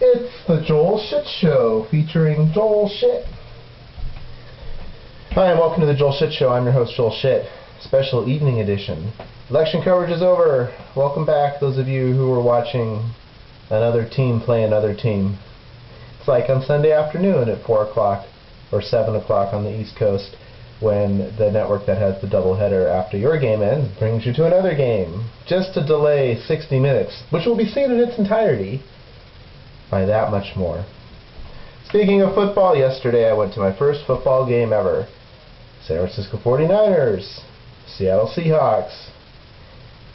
It's the Joel Shit Show, featuring Joel Shit. Hi, and welcome to the Joel Shit Show. I'm your host, Joel Shit. Special evening edition. Election coverage is over. Welcome back, those of you who were watching another team play another team. It's like on Sunday afternoon at 4 o'clock or 7 o'clock on the East Coast, when the network that has the doubleheader after your game ends brings you to another game, just to delay 60 minutes, which will be seen in its entirety by that much more. Speaking of football, yesterday I went to my first football game ever. San Francisco 49ers, Seattle Seahawks.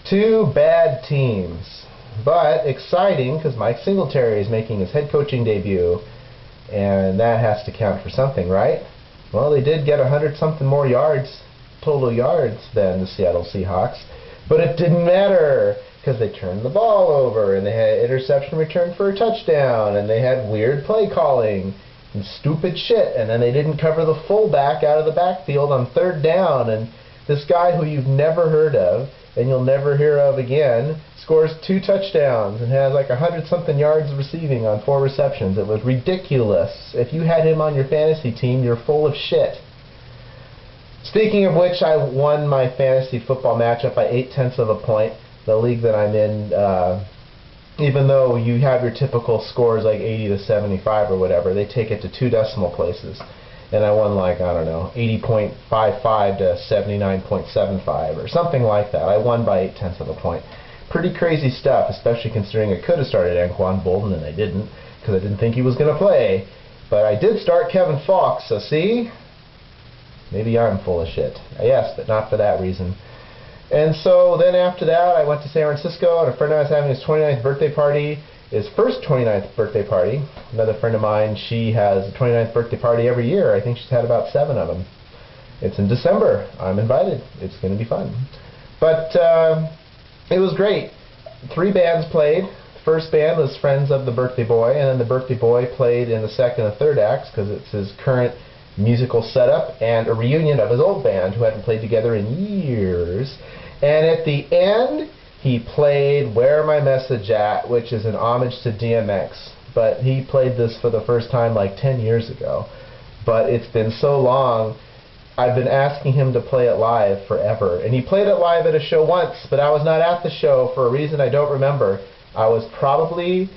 Two bad teams, but exciting because Mike Singletary is making his head coaching debut, and that has to count for something, right? Well, they did get 100-something more yards, total yards, than the Seattle Seahawks, but it didn't matter because they turned the ball over, and they had interception return for a touchdown, and they had weird play calling and stupid shit, and then they didn't cover the fullback out of the backfield on third down, and this guy who you've never heard of and you'll never hear of again scores 2 touchdowns and has like 100-something yards receiving on 4 receptions. It was ridiculous. If you had him on your fantasy team, you're full of shit. Speaking of which, I won my fantasy football matchup by 0.8 of a point. The league that I'm in, even though you have your typical scores like 80 to 75 or whatever, they take it to 2 decimal places. And I won like, I don't know, 80.55 to 79.75 or something like that. I won by 0.8 of a point. Pretty crazy stuff, especially considering I could have started Anquan Bolden and I didn't, because I didn't think he was going to play. But I did start Kevin Fox, so see? Maybe I'm full of shit. Yes, but not for that reason. And so then after that, I went to San Francisco, and a friend of mine was having his 29th birthday party, his first 29th birthday party. Another friend of mine, she has a 29th birthday party every year. I think she's had about 7 of them. It's in December. I'm invited. It's going to be fun. But it was great. 3 bands played. The first band was Friends of the Birthday Boy, and then the Birthday Boy played in the second and third acts because it's his current musical setup and a reunion of his old band who hadn't played together in years. And at the end, he played Where My Message At, which is an homage to DMX. But he played this for the first time like 10 years ago. But it's been so long, I've been asking him to play it live forever. And he played it live at a show once, but I was not at the show for a reason I don't remember. I was probably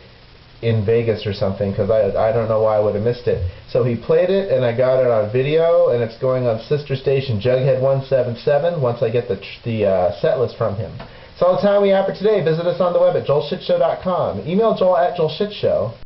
in Vegas or something, because I don't know why I would have missed it. So he played it, and I got it on video, and it's going on sister station Jughead 177 once I get the set list from him. So all the time we have for today. Visit us on the web at joelshitshow.com. Email Joel at joelshitshow.